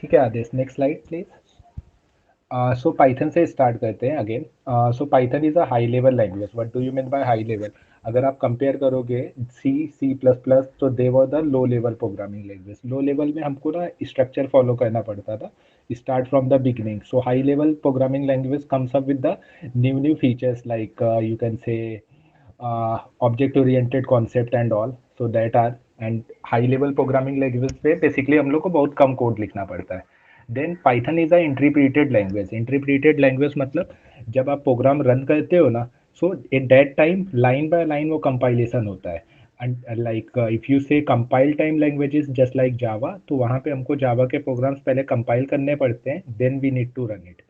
ठीक है Aadesh, next slide please. So Python से स्टार्ट करते हैं again. So Python is a high level language. What do you mean by high level? अगर आप कंपेयर करोगे सी, सी प्लस प्लस, तो they were the low level programming language. Low level में हमको ना स्ट्रक्चर फॉलो करना पड़ता था, start from the beginning. So high level programming language comes up with the new features like you can say object oriented concept and all, so that are. And high level programming language पे basically हम लोग को बहुत कम code लिखना पड़ता है। Then Python is a interpreted language. Interpreted language मतलब जब आप प्रोग्राम रन करते हो ना, so at that time line by line वो कंपाइलेशन होता है। And like if you say compile time languages just like Java, तो वहाँ पे हमको जावा के प्रोग्राम्स पहले कंपाइल करने पड़ते हैं, then we need to run it.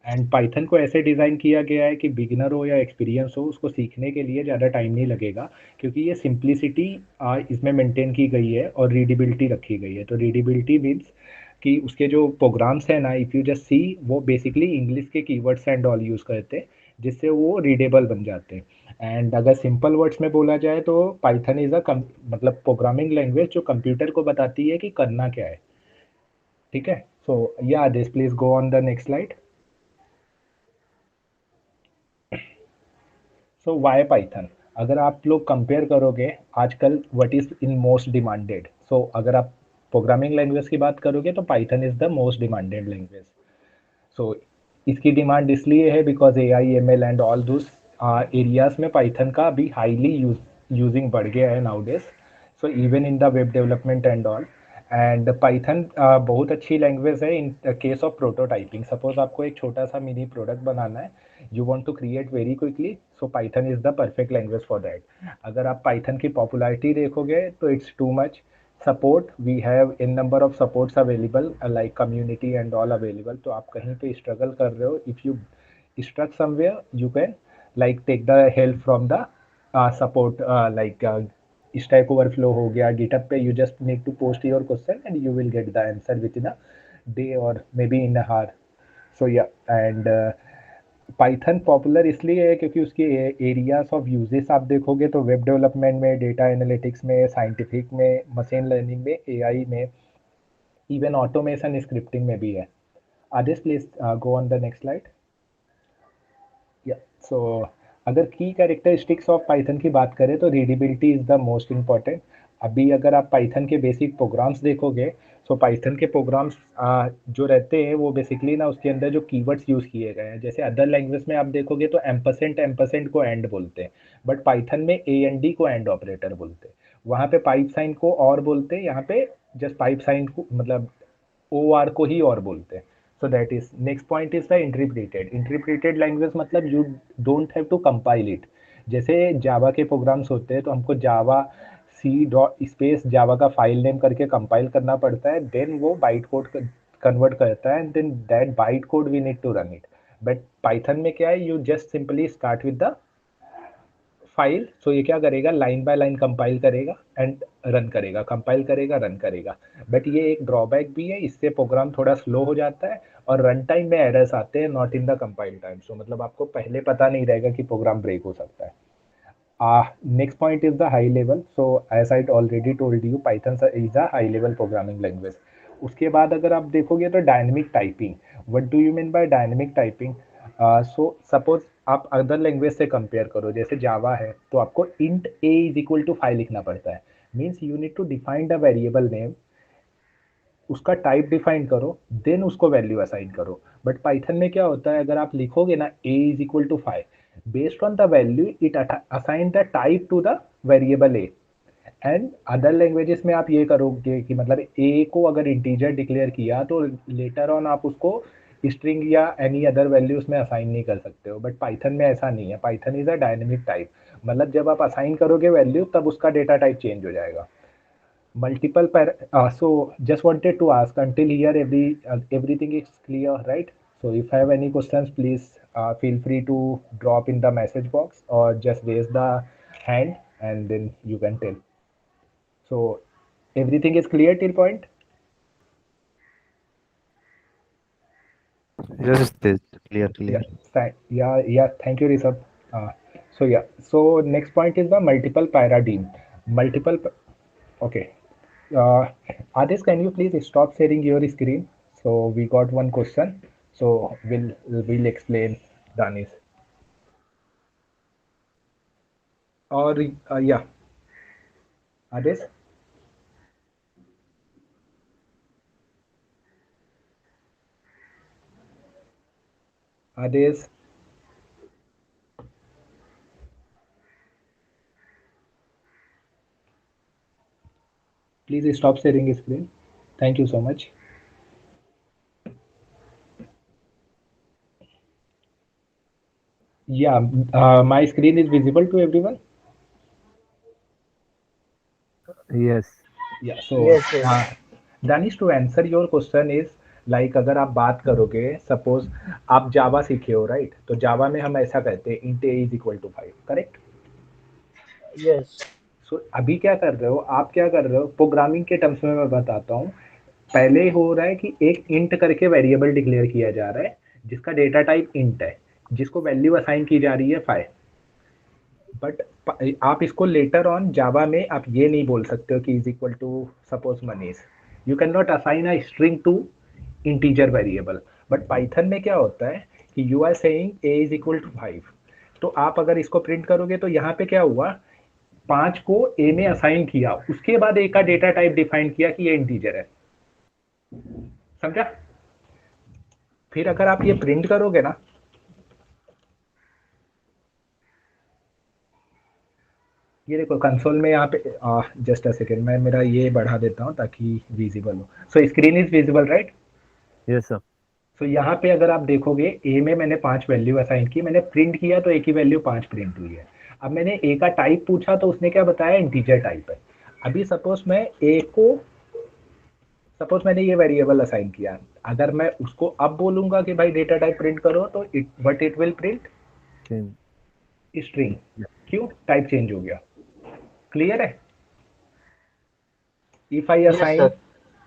And Python को ऐसे डिज़ाइन किया गया है कि बिगिनर हो या एक्सपीरियंस हो, उसको सीखने के लिए ज़्यादा टाइम नहीं लगेगा, क्योंकि ये सिंप्लिसिटी इसमें मेंटेन की गई है और रीडेबिलिटी रखी गई है। तो रीडेबिलिटी मीन्स कि उसके जो प्रोग्राम्स हैं ना, इफ़ यू जस्ट सी, वो बेसिकली इंग्लिश के कीवर्ड्स एंड ऑल यूज़ करते हैं, जिससे वो रीडेबल बन जाते हैं। एंड अगर सिंपल वर्ड्स में बोला जाए तो पाइथन इज़ अ मतलब प्रोग्रामिंग लैंग्वेज जो कंप्यूटर को बताती है कि करना क्या है। ठीक है, so yeah this please go on the next slide. So why Python? अगर आप लोग कंपेयर करोगे आजकल what is in most demanded, so अगर आप प्रोग्रामिंग लैंग्वेज की बात करोगे तो Python is the most demanded language. So इसकी डिमांड इसलिए है because A I M L and all those areas में पाइथन का अभी हाईली यूजिंग बढ़ गया है nowadays. So even in the web development and all. And Python बहुत अच्छी लैंग्वेज है in case of prototyping. Suppose आपको एक छोटा सा मिनी प्रोडक्ट बनाना है, you want to create very quickly, so Python is the perfect language for that. अगर आप पाइथन की पॉपुलैरिटी देखोगे तो it's too much. Support, we have in number of supports available like community and all available. तो आप कहीं पे struggle कर रहे हो, if you struck somewhere you can like take the help from the support, like Stack Overflow हो गया, GitHub पे, you just need to post your question and you will get the answer within a day और maybe इन अ हार। सो या, and Python popular इसलिए है क्योंकि उसके एरियाज ऑफ यूजेस आप देखोगे तो वेब डेवलपमेंट में, डेटा एनालिटिक्स में, साइंटिफिक में, मशीन लर्निंग में, एआई में, इवन ऑटोमेशन स्क्रिप्टिंग में भी है। Aadesh please go on the next slide. Yeah, so अगर की कैरेक्टरिस्टिक्स ऑफ पाइथन की बात करें तो readability is the most important. अभी अगर आप पाइथन के बेसिक प्रोग्राम्स देखोगे, सो पाइथन के प्रोग्राम्स जो रहते हैं वो बेसिकली ना उसके अंदर जो कीवर्ड्स यूज़ किए गए हैं, जैसे अदर लैंग्वेज में आप देखोगे तो एम्परसेंट, एम्परसेंट को एंड बोलते हैं, बट पाइथन में ए एन डी को एंड ऑपरेटर बोलते हैं। वहाँ पे पाइप साइन को और बोलते हैं, यहाँ पे जस्ट पाइप साइन को मतलब ओ आर को ही और बोलते हैं। So that is next point is the interpreted. Interpreted language मतलब you don't have to compile it. जैसे जावा के प्रोग्राम्स होते हैं तो हमको जावा सी डॉट स्पेस जावा का फाइल नेम करके कंपाइल करना पड़ता है, देन वो बाइट कोड कन्वर्ट करता है, and then that byte code we need to run it. But Python में क्या है, you just simply start with the file. So ये क्या करेगा, लाइन बाय लाइन कंपाइल करेगा एंड रन करेगा, कंपाइल करेगा, रन करेगा। बट ये एक ड्रॉबैक भी है, इससे प्रोग्राम थोड़ा स्लो हो जाता है और रन टाइम में एरर्स आते हैं, not in the compile time. So मतलब आपको पहले पता नहीं रहेगा कि प्रोग्राम ब्रेक हो सकता है। Next point is the high level. So as I already told you, Python is a high level programming language. उसके बाद अगर आप देखोगे तो dynamic typing. What do you mean by dynamic typing? So suppose आप अदर लैंग्वेज से compare करो, जैसे जावा है तो आपको int A is equal to 5 लिखना पड़ता है। Means you need to define the variable name, उसका टाइप डिफाइन करो, देन उसको वैल्यू असाइन करो। बट पाइथन में क्या होता है, अगर आप लिखोगे ना A is equal to 5, based on the value it assign the type to the variable A. And other languages में आप ये करोगे कि मतलब ए को अगर इंटीजर डिक्लेयर किया तो लेटर ऑन आप उसको स्ट्रिंग या एनी अदर वैल्यू उसमें असाइन नहीं कर सकते हो, बट पाइथन में ऐसा नहीं है। Python is a dynamic type, मतलब जब आप असाइन करोगे वैल्यू तब उसका डेटा टाइप चेंज हो जाएगा। Multiple so just wanted to ask, until here everything is clear, right? So if I have any questions, please feel free to drop in the message box or just raise the hand and then you can tell. So everything is clear till point? Yes, this clear, Yeah, clear. yeah, thank you, Rishabh. uh, so next point is the multiple paradigm. multiple pa- okay. uh, Adesh, can you please stop sharing your screen? So we got one question. So we'll explain Danish. Or yeah, Ades. Ades, please stop sharing screen. Thank you so much. Yeah, my screen is visible to everyone. Yes. Yeah, so Yes, yes. Danish, to answer your question is like अगर आप बात करोगे suppose आप जावा सीखे हो right, तो जावा में हम ऐसा कहते हैं int a is equal to 5, correct? Yes. So अभी क्या कर रहे हो, आप क्या कर रहे हो प्रोग्रामिंग के टर्म्स में, मैं बताता हूँ। पहले हो रहा है कि एक इंट करके वेरिएबल डिक्लेयर किया जा रहा है जिसका डेटा टाइप इंट है, जिसको वैल्यू असाइन की जा रही है 5। बट आप इसको लेटर ऑन जावा में आप ये नहीं बोल सकते हो कि is equal to suppose Manish. You can not assign a string to integer variable. But Python में क्या होता है कि you are saying A is equal to 5, तो आप अगर इसको प्रिंट करोगे तो यहाँ पे क्या हुआ, 5 को ए में असाइन किया, उसके बाद ए का डेटा टाइप डिफाइन किया कि ये इंटीजर है। समझा? फिर अगर आप ये प्रिंट करोगे ना, ये देखो कंसोल में यहाँ पे, जस्ट अ सेकेंड, मैं मेरा ये बढ़ा देता हूँ ताकि विजिबल हो। सो screen is visible right? Yes, sir. सो यहाँ पे अगर आप देखोगे ए में मैंने 5 वैल्यू असाइन की, मैंने प्रिंट किया तो ए की वैल्यू 5 प्रिंट हुई है। अब मैंने ए का टाइप पूछा तो उसने क्या बताया, इंटीजर टाइप है। अभी सपोज मैं ए को, सपोज मैंने ये वेरिएबल असाइन किया, अगर मैं उसको अब बोलूंगा कि भाई डेटा टाइप प्रिंट करो तो it will print Same. String. Yeah. क्यों? टाइप चेंज हो गया। क्लियर है? If I Yes, assign sir.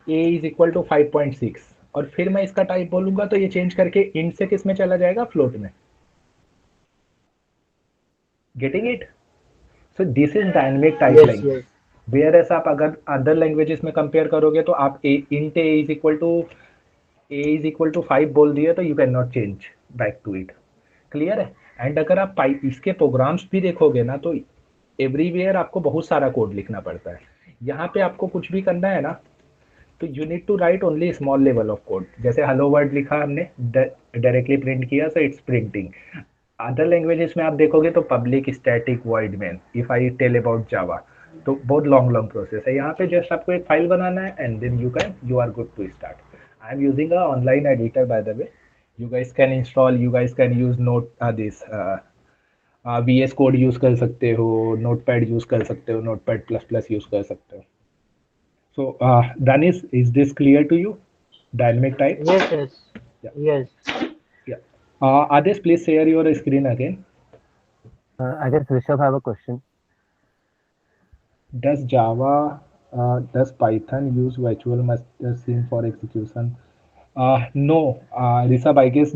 A is equal to 5.6 और फिर मैं इसका टाइप बोलूंगा तो ये चेंज करके इंट से किस में चला जाएगा, फ्लोट में। Getting it? So this is dynamic type Yes, language. yes. Whereas आप अगर अदर लैंग्वेजेस में कंपेयर करोगे तो आप int A is equal to 5 बोल दिए तो you can not change back to it. Clear है? एंड अगर आप इसके प्रोग्राम्स भी देखोगे ना तो एवरीवेयर आपको बहुत सारा कोड लिखना पड़ता है। यहाँ पे आपको कुछ भी करना है ना तो you need to write only small level of code. जैसे हेलो वर्ड लिखा हमने, डायरेक्टली प्रिंट किया, so it's printing. Other languages में आप देखोगे तो public static void main, if I tell about Java, तो बहुत लॉन्ग लॉन्ग प्रोसेस है। यहाँ पे जस्ट आपको एक फाइल बनाना है and then you are good to start. I am using a online editor by the way. You guys can install, you guys can use note this V S code use कर सकते हो, notepad use कर सकते हो, notepad plus plus use कर सकते हो। So, Danis, is this clear to you? Dynamic type? Yes, yes. Yeah, Yes. yeah. Ades, please share your screen again. I guess Rishabh have a question. Does Python use virtual machine for execution? No, Rishabh, I guess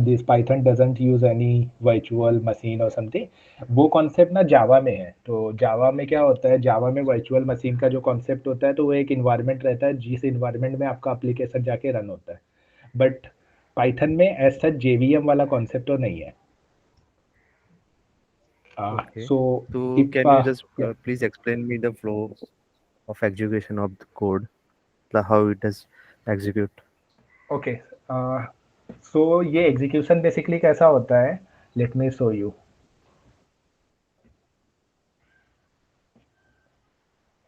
this Python doesn't use any virtual machine or something. वो concept ना जावा में है। तो जावा में क्या होता है, जावा में वर्चुअल मशीन का जो कॉन्सेप्ट होता है तो वो एक इन्वायरमेंट रहता है जिस इन्वायरमेंट में आपका एप्लीकेशन जाके रन होता है। बट पाइथन में एज सच जेवीएम वाला कॉन्सेप्ट तो नहीं है। Okay. So So if can you just या please explain me the flow of execution of the code, how it does execute? Okay, so ये एग्जीक्यूशन बेसिकली कैसा होता है, लेट मी शो यू।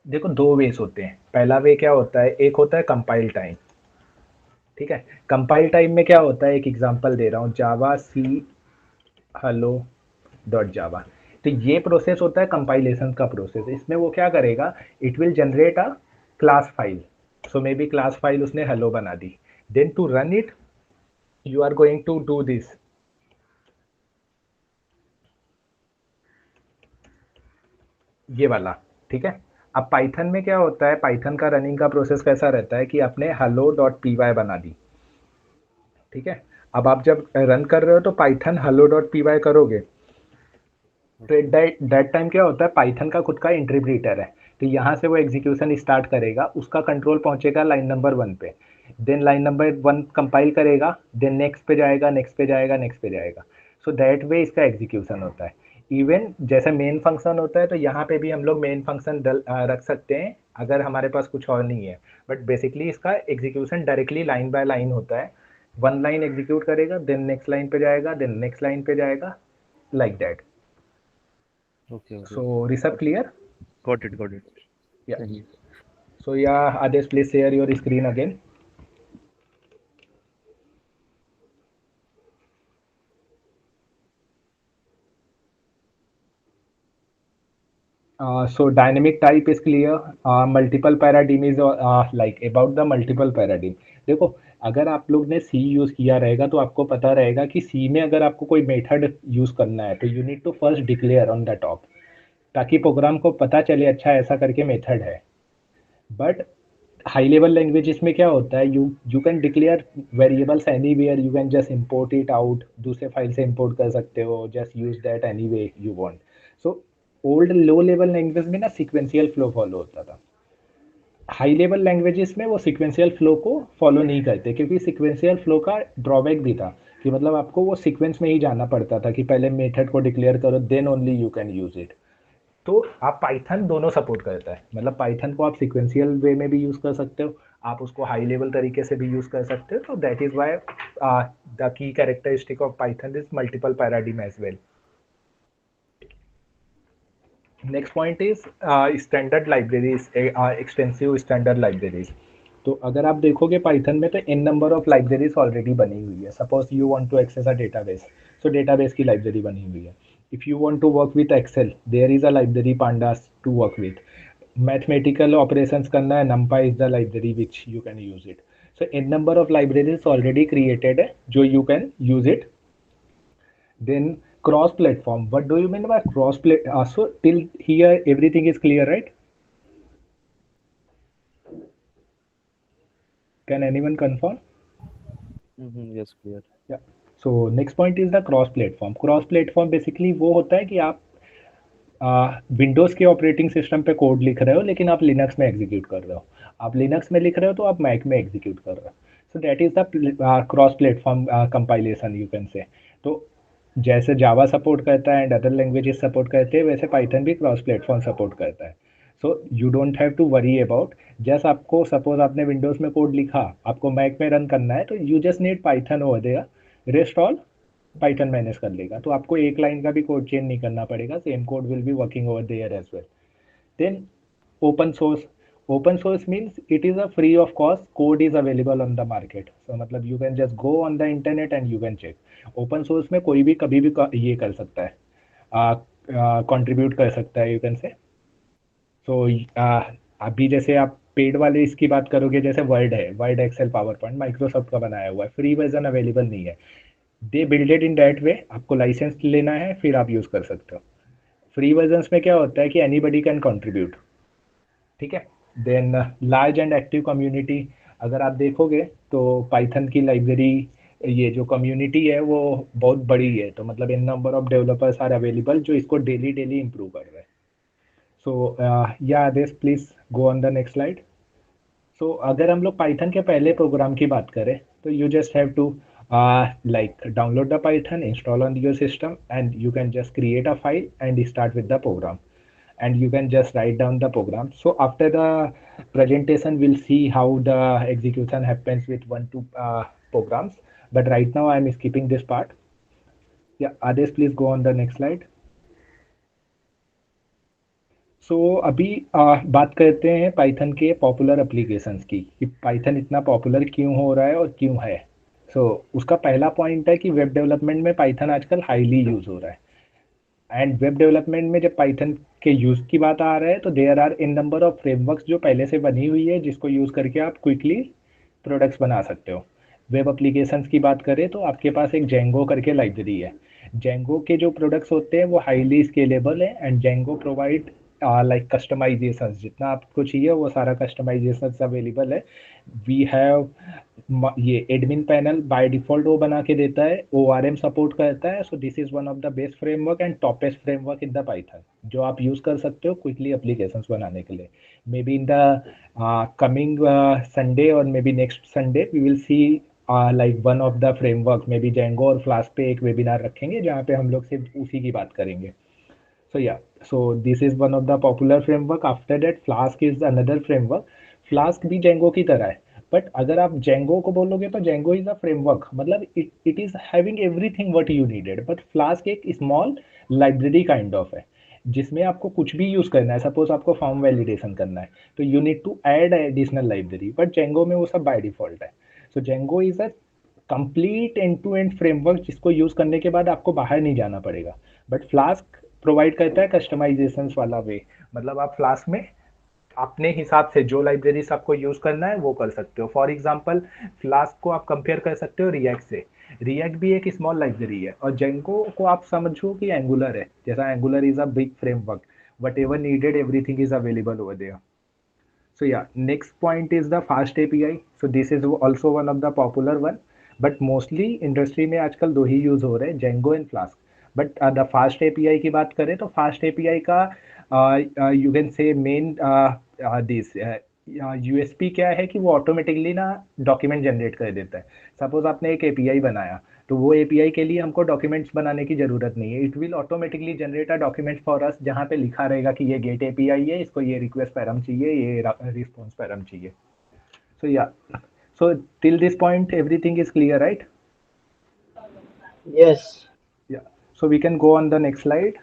देखो दो वेज होते हैं। पहला वे क्या होता है, एक होता है कंपाइल टाइम। ठीक है, कंपाइल टाइम में क्या होता है, एक एग्जांपल दे रहा हूँ, जावा सी हेलो डॉट जावा। तो ये प्रोसेस होता है कंपाइलेशन का प्रोसेस। इसमें वो क्या करेगा, it will generate a class file. So may be class file उसने हेलो बना दी। Then to run it you are going to do this, ये वाला। ठीक है, अब पाइथन में क्या होता है, पाइथन का रनिंग का प्रोसेस कैसा रहता है कि आपने हेलो डॉट पी वाई बना दी। ठीक है, अब आप जब रन कर रहे हो तो Python hello dot P Y करोगे तो एट दैट टाइम क्या होता है, पाइथन का खुद का इंटरप्रीटर है। तो यहाँ से वो एग्जीक्यूशन स्टार्ट करेगा, उसका कंट्रोल पहुंचेगा लाइन नंबर 1 पे, देन लाइन नंबर 1 कंपाइल करेगा, देन नेक्स्ट पे जाएगा, नेक्स्ट पे जाएगा, नेक्स्ट पे जाएगा। सो दैट वे इसका एग्जीक्यूशन होता है। इवन जैसे मेन फंक्शन होता है तो यहाँ पे भी हम लोग मेन फंक्शन रख सकते हैं अगर हमारे पास कुछ और नहीं है, बट बेसिकली इसका execution directly line by line होता है। 1 लाइन एग्जीक्यूट करेगा, देन नेक्स्ट लाइन पे जाएगा, देन नेक्स्ट लाइन पे जाएगा, like that. Okay, okay. So Rishabh, clear? Got it, got it. Yeah. Thank you. So yeah, Adesh, please share your screen again. So dynamic type is clear. Multiple paradigm is like about the multiple paradigm. देखो, अगर आप लोग ने C use किया रहेगा तो आपको पता रहेगा कि C में अगर आपको कोई मेथड यूज करना है तो you need to first declare on the top, ताकि प्रोग्राम को पता चले अच्छा ऐसा करके मेथड है। बट हाई लेवल लैंग्वेजेस में क्या होता है, you can declare variables anywhere, you can just import it out, दूसरे फाइल से इंपोर्ट कर सकते हो, just use that any way you want. So old low level language में ना सीक्वेंशियल फ्लो फॉलो होता था। हाई लेवल लैंग्वेजेस में वो सीक्वेंशियल फ्लो को फॉलो नहीं करते, क्योंकि सीक्वेंशियल फ्लो का ड्रॉबैक भी था कि मतलब आपको वो सीक्वेंस में ही जाना पड़ता था कि पहले मेथड को डिक्लेयर करो, then only you can use it. तो आप पाइथन दोनों सपोर्ट करता है, मतलब पाइथन को आप सिक्वेंशियल वे में भी यूज़ कर सकते हो, आप उसको हाई लेवल तरीके से भी यूज़ कर सकते हो। तो that is why the key characteristic of Python is multiple paradigm as well. Next point is standard libraries, extensive standard libraries. तो अगर आप देखोगे पाइथन में तो n number of libraries already बनी हुई है। Suppose you want to access a database, so database की लाइब्रेरी बनी हुई है। If you want to work with Excel, there is a library pandas to work with. Mathematical operations करना है, numpy is the library which you can use it. So n number of libraries already created है जो you can use it. Then cross platform, what do you mean by cross platform? So till here everything is clear, right? Can anyone confirm? Yes, clear. Yeah. So next point is the cross platform. Cross platform basically वो होता है कि आप Windows के operating system पे code लिख रहे हो लेकिन आप लिनक्स में एग्जीक्यूट कर रहे हो, आप लिनक्स में लिख रहे हो तो आप मैक में एग्जीक्यूट कर रहे हो। सो that is the cross platform compilation you can से। तो जैसे जावा सपोर्ट करता है एंड अदर लैंग्वेजेस सपोर्ट करते हैं, वैसे पाइथन भी क्रॉस प्लेटफॉर्म सपोर्ट करता है। So you don't have to worry about, just आपको सपोज आपने विंडोज में कोड लिखा, आपको मैक में रन करना है, तो you just need Python over there, rest all Python manage कर लेगा। तो आपको एक लाइन का भी कोड चेंज नहीं करना पड़ेगा, same code will be working over there as well. Then open source, open source means it is a free of cost code is available on the market, so मतलब you can just go on the internet and you can check। open source में कोई भी कभी भी ये कर सकता है, कंट्रीब्यूट कर सकता है, यू कैन से। सो अभी जैसे आप पेड वाले इसकी बात करोगे, जैसे वर्ड है, Word Excel PowerPoint Microsoft का बनाया हुआ है, फ्री वर्जन अवेलेबल नहीं है। दे बिल्डेड इन दैट वे, आपको लाइसेंस लेना है फिर आप यूज़ कर सकते हो। फ्री वर्जन्स में क्या होता है कि एनीबडी कैन कंट्रीब्यूट, ठीक है। Then large and active community, अगर आप देखोगे तो पाइथन की लाइब्रेरी, ये जो कम्युनिटी है वो बहुत बड़ी है, तो मतलब इन number of developers are available जो इसको डेली डेली इम्प्रूव कर रहे हैं। So yeah this please go on the next slide. So अगर हम लोग पाइथन के पहले प्रोग्राम की बात करें तो you just have to like download the python, install on your system, and you can just create a file and start with the program, and you can just write down the program. So after the presentation we'll see how the execution happens with 1 2 programs, but right now I'm skipping this part. Yeah, Adesh, please go on the next slide. सो अभी बात करते हैं Python के popular applications की, कि Python इतना popular क्यों हो रहा है और क्यों है। उसका पहला पॉइंट है कि वेब डेवलपमेंट में पाइथन आजकल हाईली यूज हो रहा है। एंड वेब डेवलपमेंट में जब पाइथन के यूज़ की बात आ रहा है तो there are in number of frameworks जो पहले से बनी हुई है, जिसको यूज़ करके आप क्विकली प्रोडक्ट्स बना सकते हो। वेब एप्लीकेशंस की बात करें तो आपके पास एक जेंगो करके लाइब्रेरी है। जेंगो के जो प्रोडक्ट्स होते हैं वो हाईली स्केलेबल है, and Django provide like customization, जितना आपको चाहिए वो सारा कस्टमाइजेशन अवेलेबल है. वी हैव ये एडमिन पैनल बाय डिफॉल्ट वो बना के देता है, ORM सपोर्ट करता है. So this is one of the best framework and toppest framework in the Python, जो आप यूज कर सकते हो क्विकली एप्लीकेशंस बनाने के लिए. Maybe in the coming Sunday और maybe next Sunday we will see like one of the framework, maybe Django और फ्लास्क पे एक वेबिनार रखेंगे जहाँ पे हम लोग सिर्फ उसी की बात करेंगे. So yeah, so this is one of the popular framework. After that, Flask is another framework. Flask भी Django की तरह है, बट अगर आप Django को बोलोगे तो Django is a framework, मतलब it is having everything what you needed. But Flask एक small library kind of है, जिसमें आपको कुछ भी यूज करना है. सपोज आपको फॉर्म वैलिडेशन करना है तो you need to add additional library, but Django में वो सब बाय डिफॉल्ट है. So Django is a complete end to end framework जिसको यूज करने के बाद आपको बाहर नहीं जाना पड़ेगा. बट फ्लास्क प्रोवाइड करता है कस्टमाइजेशन वाला वे, मतलब आप फ्लास्क में अपने हिसाब से जो लाइब्रेरीज आपको यूज करना है वो कर सकते हो. फॉर एग्जांपल फ्लास्क को आप कंपेयर कर सकते हो रिएक्ट से. रिएक्ट भी एक स्मॉल लाइब्रेरी है और जेंगो को आप समझो कि एंगुलर है, जैसा Angular is a big framework. Whatever needed everything is available over there. So yeah, next point is the fast API. So this is also one of the popular one, but mostly industry में आजकल दो ही use हो रहे हैं, Django and Flask. But the fast API की बात करें तो fast API का you can say main this USP क्या है कि वो ऑटोमेटिकली ना डॉक्यूमेंट जनरेट कर देता है. सपोज आपने एक API बनाया तो वो API के लिए हमको डॉक्यूमेंट्स बनाने की जरूरत नहीं है. It will automatically generate a document for us जहाँ पे लिखा रहेगा कि ये गेट API है, इसको ये रिक्वेस्ट पैरम चाहिए, ये रिस्पॉन्स पैरम चाहिए. So yeah, so till this point everything is clear, right? Yes. Yeah, so we can go on the next slide.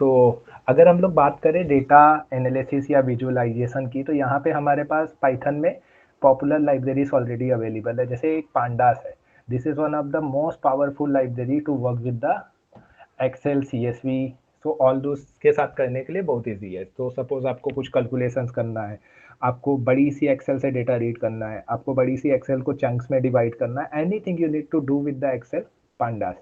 So अगर हम लोग बात करें डेटा एनालिसिस या विजुअलाइजेशन की, तो यहाँ पे हमारे पास पाइथन में पॉपुलर लाइब्रेरीज ऑलरेडी अवेलेबल है. जैसे एक पांडास है. This is one of the most powerful library to work with the Excel, CSV. So all those के साथ करने के लिए बहुत ईजी है. तो सपोज आपको कुछ कैलकुलेशंस करना है, आपको बड़ी सी एक्सेल से डेटा रीड करना है, आपको बड़ी सी एक्सेल को चंक्स में डिवाइड करना है, anything you need to do with the Excel, pandas.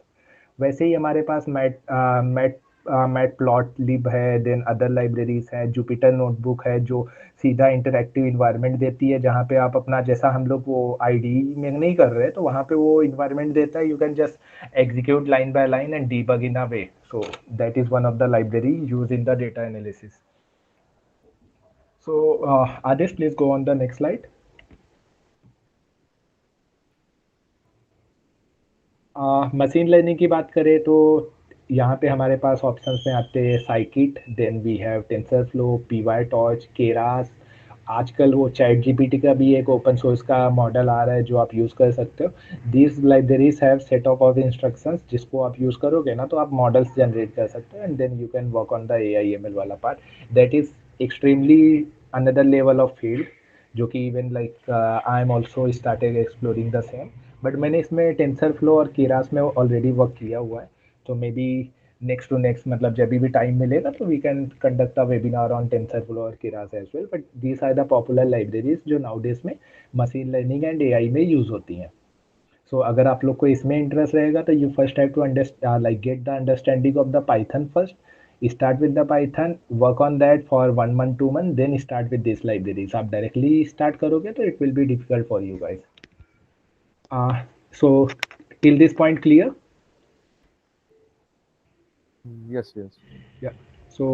वैसे ही हमारे पास मैट प्लॉट लिब है, देन अदर लाइब्रेरीज है, जुपिटर नोटबुक है जो सीधा इंटरैक्टिव इन्वायरमेंट देती है, जहाँ पे आप अपना जैसा हम लोग वो IDE में नहीं कर रहे तो वहाँ पे वो इन्वायरमेंट देता है. You can just execute line by line and debug in a way. So that is one of the library use in the data analysis. So Aadesh, please go on the next slide. Machine learning की बात करें तो यहाँ पे हमारे पास options में आते हैं scikit, then we have TensorFlow, PyTorch, Keras. आजकल वो चैट GPT का भी एक ओपन सोर्स का मॉडल आ रहा है जो आप यूज़ कर सकते हो. These libraries have set of instructions जिसको आप यूज़ करोगे ना तो आप मॉडल्स जनरेट कर सकते हो and then you can work on the AI/ML वाला part. That is extremely another level of field, जो कि even like I am also started exploring the same. But मैंने इसमें टेंसरफ्लो और केरास में ऑलरेडी वर्क किया हुआ है. तो maybe next to next, मतलब जब भी टाइम मिलेगा तो we can conduct a webinar on TensorFlow और Keras as well. But these are the popular libraries जो नाउडेज में मशीन लर्निंग एंड AI में यूज होती हैं. सो अगर आप लोग को इसमें इंटरेस्ट रहेगा तो you first have to understand like get the understanding of the Python first. Start with the Python, work on that for 1 month 2 month, then start with this libraries. आप डायरेक्टली स्टार्ट करोगे तो it will be difficult for you guys. So till this point clear? Yes, yes. Yeah, so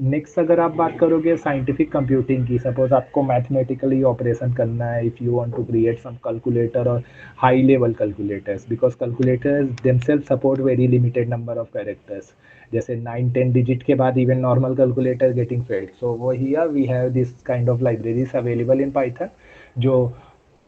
next अगर आप बात करोगे scientific computing की, suppose आपको mathematically operation करना है, if you want to create some calculator और high level calculators, because calculators themselves support very limited number of characters. जैसे 9-10 डिजिट के बाद even normal calculator getting failed. So वो here we have this kind of libraries available in Python जो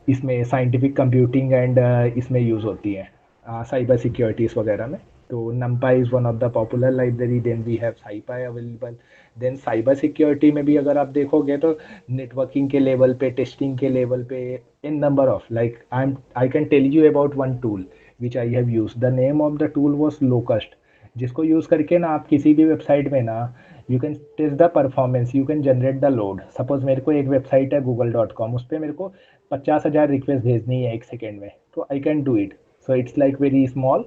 इसमें scientific computing and इसमें use होती है cyber securities वगैरह में. तो NumPy is one of the popular library, then we have SciPy available. Then cyber security में भी अगर आप देखोगे तो नेटवर्किंग के लेवल पे, टेस्टिंग के लेवल पे, in number of like I can tell you about one tool which I have use. The name of the tool was Locust, जिसको यूज़ करके ना आप किसी भी वेबसाइट में ना you can test the performance, you can generate the load. Suppose मेरे को एक वेबसाइट है google.com, उस पर मेरे को 50,000 रिक्वेस्ट भेजनी है 1 सेकेंड में, तो I can do it. So it's like very small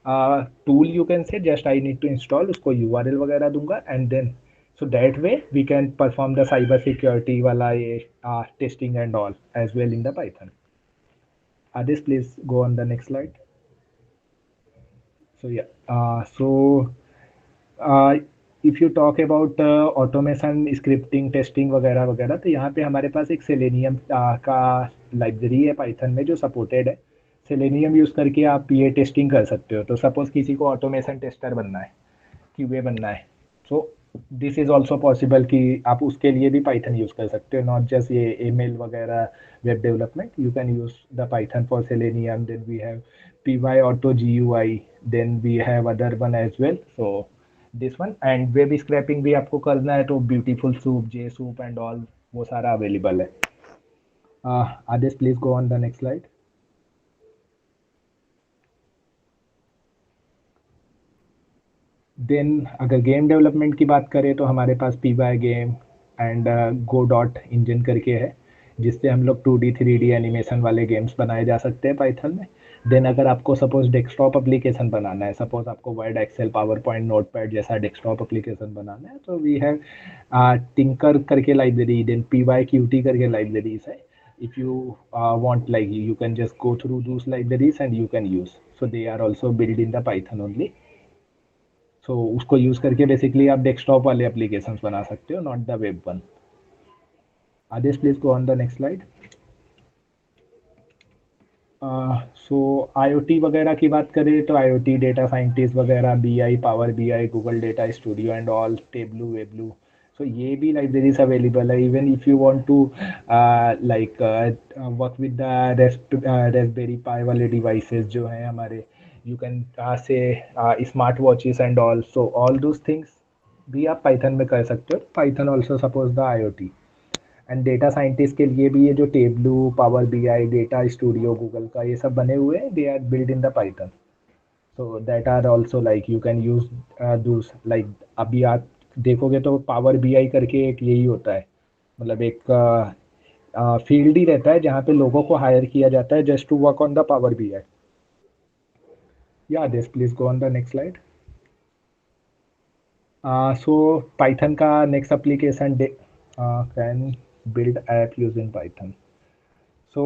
tool, you can say. Just I need to install, उसको URL वगैरह दूंगा and then So that way we can perform the cyber security wala ye testing and all as well in the Python. Adis, please go on the next slide. So yeah, uh, if you talk about automation scripting testing वगैरह वगैरह, तो यहाँ पे हमारे पास एक selenium का library है Python में जो सपोर्टेड है। सेलेनियम यूज़ करके आप ये टेस्टिंग कर सकते हो। तो सपोज़ किसी को ऑटोमेशन टेस्टर बनना है, क्यूए बनना है, so this is also possible कि आप उसके लिए भी पाइथन यूज़ कर सकते हो, नॉट जस्ट ये ईमेल वगैरह web development. You can use the Python for Selenium. Then we have py auto gui, then we have other one as well, so this one। and web scraping भी आपको करना है तो beautiful soup, J soup and all वो सारा available है। Aadesh, please go on the next slide. Then अगर game development की बात करें तो हमारे पास P Y game and go dot engine करके है, जिससे हम लोग 2D 3D एनिमेशन वाले गेम्स बनाए जा सकते हैं पाइथन में। देन अगर आपको सपोज डेस्कटॉप एप्लीकेशन बनाना है, सपोज आपको Word, Excel, PowerPoint, Notepad जैसा डेस्कटॉप एप्लीकेशन बनाना है, तो वी हैव टिंकर करके library, then P Y Qt करके लाइब्रेरीज है। if you want, like, you can just go through those libraries and you can use, so they are also built in the Python only। सो उसको use करके basically आप desktop वाले applications बना सकते हो, not the web one. Aadesh, please go on the next slide. So IoT वगैरह की बात करें तो IoT डेटा साइंटिस्ट वगैरह, BI, power BI, Google data studio and all, Tableau, वेबलू, सो ये भी लाइब्रेरीज अवेलेबल है। Even if you want to like work with the Raspberry Pi वाले डिवाइसेस जो हैं हमारे, you can say smart watches and all, so all those things भी आप पाइथन में कर सकते हो। Python also suppose the IoT and data scientist के लिए भी ये जो Tableau, Power BI, Data Studio Google का ये सब बने हुए हैं, they are built in the Python, so that are also like you can use those. Like अभी आप देखोगे तो पावर BI करके एक यही होता है, मतलब एक फील्ड ही रहता है जहाँ पे लोगों को हायर किया जाता है just to work on the power BI। Yeah this, please go on the next slide. So Python का next application can build app using Python. So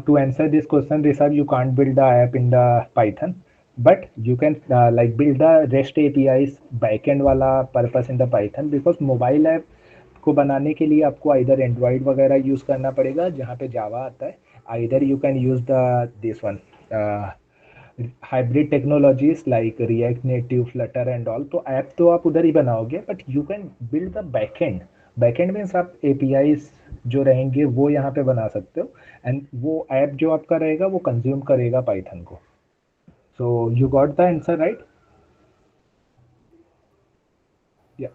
to answer this question, Rishabh, you can't build the app in the Python, but you can like build the REST APIs backend वाला purpose in the Python, because mobile app को बनाने के लिए आपको इधर Android वगैरह use करना पड़ेगा जहाँ पे जावा आता है, either you can use the this one hybrid technologies like react native, Flutter and all. तो ऐप तो आप उधर ही बनाओगे, but you can build the backend. Backend means आप एपीआईज जो रहेंगे वो यहाँ पे बना सकते हो, एंड वो ऐप जो आपका रहेगा वो कंज्यूम करेगा पाइथन को। So you got the answer right? Yeah,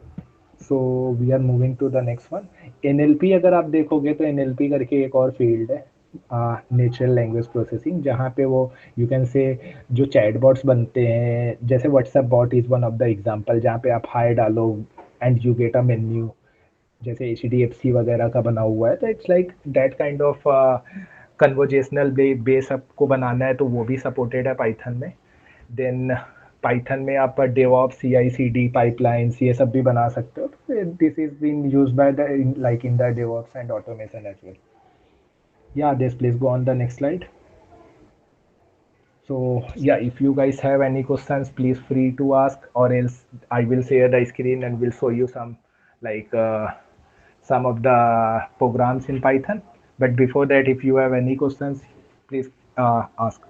so we are moving to the next one. NLP अगर आप देखोगे तो एनएलपी करके एक और फील्ड है, नेचुरल लैंग्वेज प्रोसेसिंग, जहाँ पे वो यू कैन से जो चैटबॉट्स बनते हैं, जैसे WhatsApp bot is one of the example, जहाँ पे आप हाय डालो and you get a menu, जैसे HDFC वगैरह का बना हुआ है। तो it's like that kind of conversational base आपको बनाना है तो वो भी सपोर्टेड है पाइथन में। देन पाइथन में आप डेवऑप्स, CI/CD पाइपलाइंस ये सब भी बना सकते हो। This is been used by the like in the DevOps and automation as well. Yeah, this, please go on the next slide. So yeah, if you guys have any questions, please free to ask, or else I will share the screen and will show you some like some of the programs in Python. But before that, if you have any questions, please ask.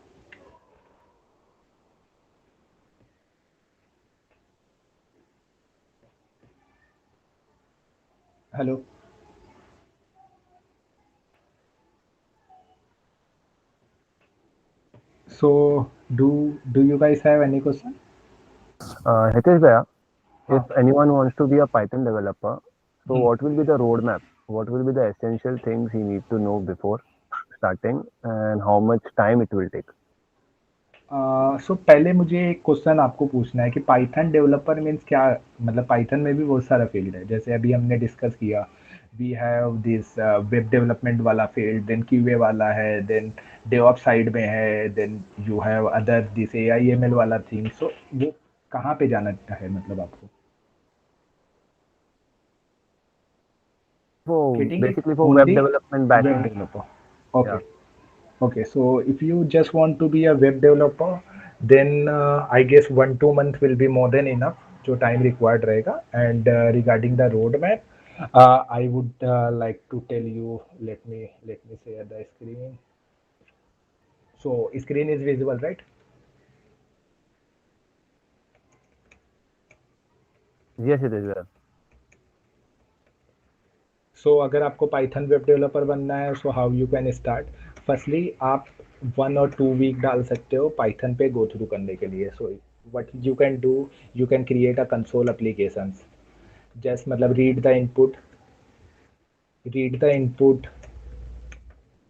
Hello. So do you guys have any question? Hitesh Bhaiya, हाँ. if anyone wants to be a Python developer, so Hmm. what will be the roadmap? What will be the essential things he need to know before starting, and how much time it will take? सो पहले मुझे एक question आपको पूछना है कि Python developer means क्या, मतलब Python में भी बहुत सारा फील्ड है, जैसे अभी हमने डिस्कस किया, we have this web development वाला फील्ड, देन क्यूए वाला है, देन डेवऑप साइड में है, then you have other this AIML वाला थिंग। सो वो कहाँ पे जाना है मतलब आपको? For Getting it basically for web only development web backend. developer. Yeah. Okay. Okay, so if you just want to be a web developer, then I guess 1 2 month will be more than enough. जो time required रहेगा. And regarding the roadmap, I would like to tell you. Let me share the screen. So screen is visible, right? Yes, it is there. सो अगर आपको Python web developer बनना है, so how you can start. Firstly आप 1 और 2 week डाल सकते हो Python पे गो थ्रू करने के लिए. So what you can do, you can create a console applications. Just मतलब read the input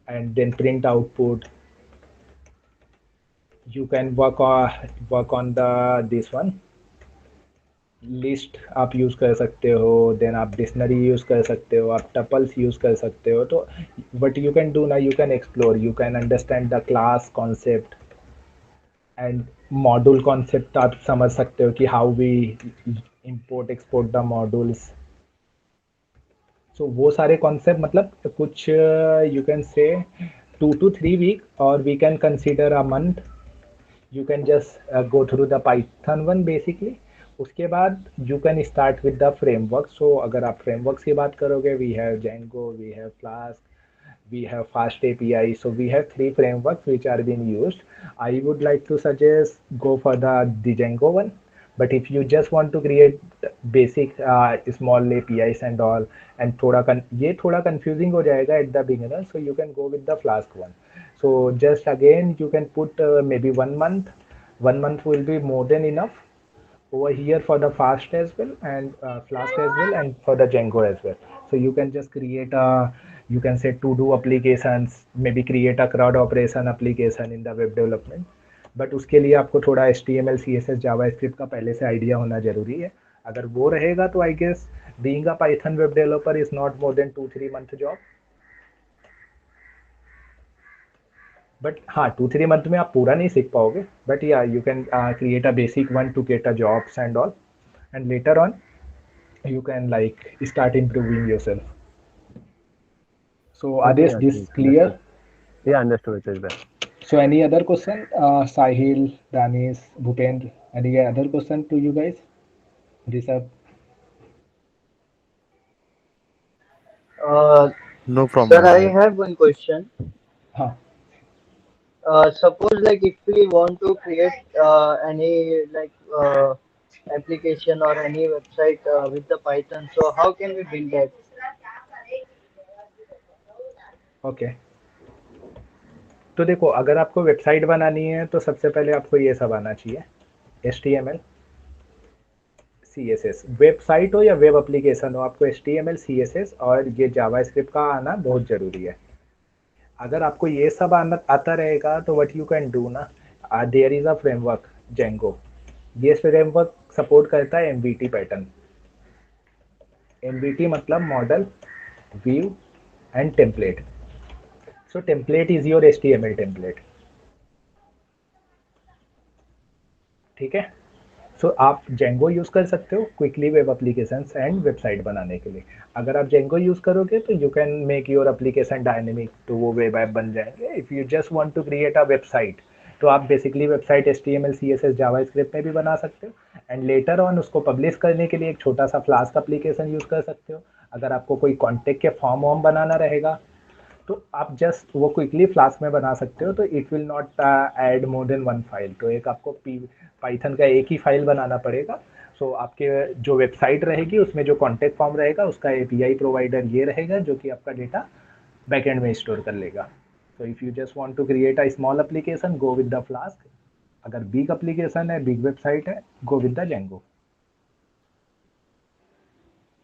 and then print output. You can work on the this one list आप use कर सकते हो. Then आप dictionary use कर सकते हो, आप टपल्स यूज़ कर सकते हो. तो वट यू कैन डू ना, you can explore, you can understand the class concept and module concept. आप समझ सकते हो कि how we import export the modules. So वो सारे कॉन्सेप्ट मतलब कुछ यू कैन से 2 to 3 week और we can consider a month. You can just go through the Python one basically. उसके बाद you can start with the framework. So अगर आप फ्रेमवर्क्स की बात करोगे, we have Django, we have Flask, we have fast API. So we have 3 frameworks which are being used. I would like to suggest go for the Django one. But if you just want to create basic small APIs and all, and ये थोड़ा confusing हो जाएगा at the beginner, so you can go with the Flask one. So just again you can put maybe 1 month. 1 month will be more than enough over here for the fast as well, and flask as well, and for the Django as well. So you can just create a, you can say to do applications, maybe create a crowd operation application in the web development. But उसके लिए आपको थोड़ा H T M L C S S JavaScript का पहले से idea होना जरूरी है. अगर वो रहेगा तो I guess being a Python web developer is not more than 2 3 month job. But हाँ 2 3 month में आप पूरा नहीं सीख पाओगे. But yeah you can create a basic one to get a jobs and all, and later on you can like start improving yourself. So Okay, Adesh, this Ashish, clear? understood. Yeah, understood. It is there. So any other question, Sahil, Danish, Bhupendra, any other question to you guys? Rishabh? Uh, No from Sir, my I side. have one question. हाँ. Suppose like if we want to create any application or any website with the Python, so how can we build that? Okay. तो देखो, अगर आपको website बनानी है तो सबसे पहले आपको ये सब आना चाहिए. H T M L C S S. Website हो या वेब एप्लीकेशन हो, आपको H T M L C S S और ये जावा स्क्रिप्ट का आना बहुत ज़रूरी है. अगर आपको ये सब आना आता रहेगा तो व्हाट यू कैन डू ना, there is a framework Django. ये फ्रेमवर्क सपोर्ट करता है एमवीटी पैटर्न. एमवीटी मतलब model, view and template. So template is your HTML template. ठीक है. सो आप जेंगो यूज़ कर सकते हो quickly web applications and website बनाने के लिए. अगर आप जेंगो यूज़ करोगे तो you can make your application dynamic, तो वो वेब ऐप बन जाएंगे. If you just want to create a website, तो आप basically website H T M L C S S JavaScript में भी बना सकते हो. एंड लेटर ऑन उसको पब्लिश करने के लिए एक छोटा सा फ्लास्क एप्लीकेशन यूज़ कर सकते हो. अगर आपको कोई कॉन्टेक्ट के फॉर्म वॉर्म बनाना रहेगा तो आप जस्ट वो क्विकली फ्लास्क में बना सकते हो. तो it will not add more than 1 file. तो एक आपको पाइथन का एक ही फाइल बनाना पड़ेगा. सो आपके जो वेबसाइट रहेगी उसमें जो कॉन्टेक्ट फॉर्म रहेगा उसका एपीआई प्रोवाइडर ये रहेगा जो कि आपका डेटा बैकएंड में स्टोर कर लेगा. So if you just want to create a small application, go with the Flask. अगर बिग एप्लीकेशन है, बिग वेबसाइट है, go with the Django.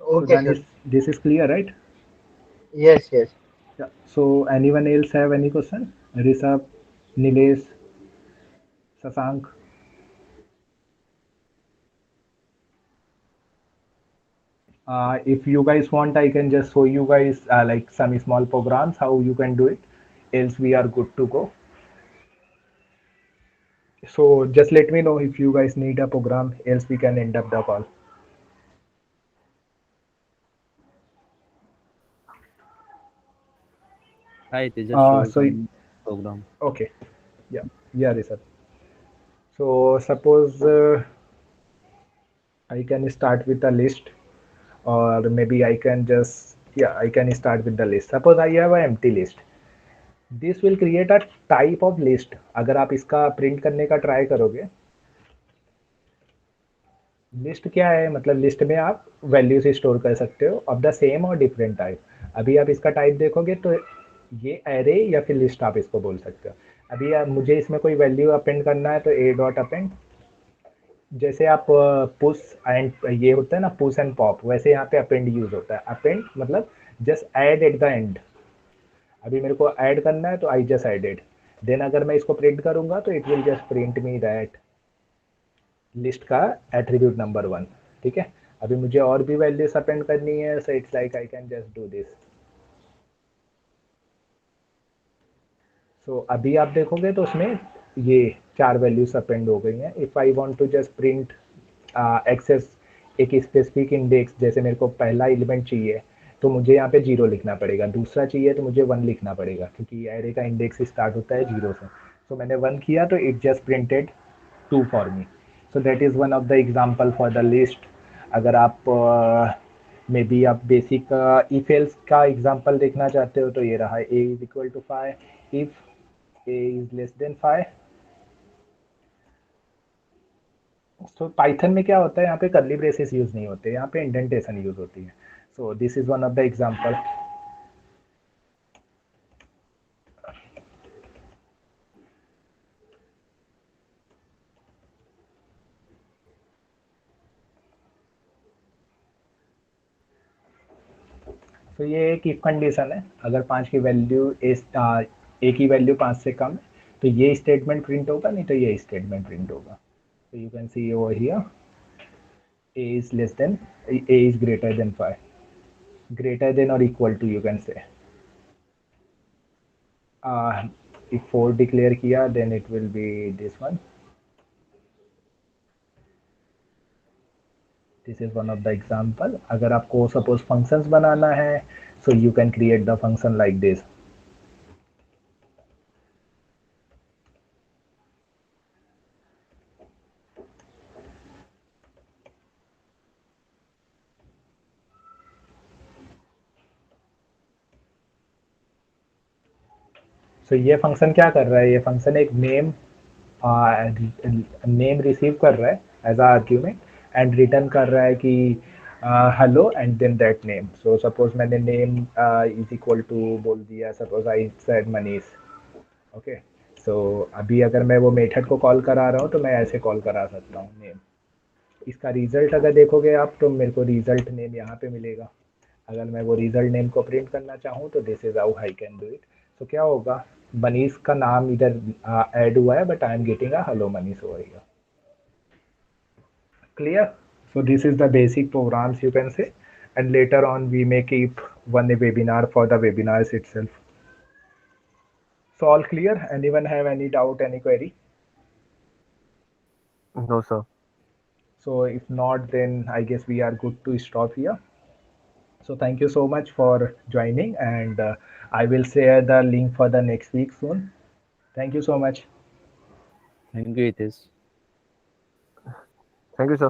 So Okay, then sir. Is this is clear, right? Yes, yes. Yeah. So anyone else have any question? Rishabh, Nilesh, Sasank? If you guys want, I can just show you guys like some small programs how you can do it. Else we are good to go. So just let me know if you guys need a program. Else we can end up the call. Hi, it just shows So on program. okay, yeah, yeah, Rishabh. So suppose I can start with a list, or maybe I can just, yeah, I can start with the list. Suppose I have an empty list. This will create a type of list. अगर आप इसका print करने का try करोगे, list क्या है, मतलब list में आप वैल्यूज स्टोर कर सकते हो ऑफ द सेम और डिफरेंट टाइप। अभी आप इसका टाइप देखोगे तो ये एरे या फिर लिस्ट आप इसको बोल सकते हो। अभी आप, मुझे इसमें कोई वैल्यू अपेंड करना है तो ए डॉट अपेंड, जैसे आप पुश एंड ये होता है ना, पुश एंड पॉप, वैसे यहाँ पे अपेंड यूज होता है। अपेंड मतलब just add at the end. अभी मेरे को ऐड करना है तो आई जस्ट एडेड, देन अगर मैं इसको प्रिंट करूंगा तो it will just print me that list का एट्रीब्यूट नंबर 1। ठीक है, अभी मुझे और भी वैल्यूज अपेंड करनी है, so it's like I can just do this. So अभी आप देखोगे तो उसमें ये 4 वैल्यूज अपेंड हो गई हैं। If I want to just print access एक स्पेसिफिक इंडेक्स, जैसे मेरे को पहला एलिमेंट चाहिए तो मुझे यहाँ पे 0 लिखना पड़ेगा, दूसरा चाहिए तो मुझे 1 लिखना पड़ेगा, क्योंकि एरे का इंडेक्स स्टार्ट होता है 0 से। सो मैंने 1 किया तो it just printed 2 for me. So that is one of the example for the list. अगर आप मे बी आप बेसिक इफ एल्स का एग्जाम्पल देखना चाहते हो तो ये रहा, A is equal to 5 if A is less than 5। तो पाइथन में क्या होता है, यहाँ पे कर्ली ब्रेसेस यूज नहीं होते, यहाँ पे इंडेंटेशन यूज होती है। So this is one of the example. तो ये एक इफ कंडीशन है, अगर 5 की वैल्यू ए की वैल्यू 5 से कम है तो ये स्टेटमेंट प्रिंट होगा, नहीं तो ये स्टेटमेंट प्रिंट होगा। तो you can see over here a is less than, a is greater than 5, greater than or equal to you can say। if 4 declare किया then it will be this one। this is one of the example। अगर आपको suppose functions बनाना है so you can create the function like this। so ये function क्या कर रहा है, ये फंक्शन एक नेम रिसीव कर रहा है as a argument and return कर रहा है कि hello and then that name. So suppose मैंने नेम इज इक्वल टू बोल दिया, suppose I said Manish. Okay, so अभी अगर मैं वो मेथड को कॉल करा रहा हूँ तो मैं ऐसे कॉल करा सकता हूँ नेम। इसका रिजल्ट अगर देखोगे आप तो मेरे को रिजल्ट नेम यहाँ पे मिलेगा। अगर मैं वो रिजल्ट नेम को प्रिंट करना चाहूँ तो this is how I can do it. तो क्या होगा, मनीष का नाम इधर ऐड हुआ है but I am getting a hello Manish over here. Clear? So this is the basic programs you can say, and later on we may keep one webinar for the webinars itself। So all clear? Anyone have any doubt, any query? No, sir. So if not, then I guess we are good to stop here। So thank you so much for joining, and I will share the link for the next week soon। Thank you so much। Thank you, Hitesh. Thank you, sir.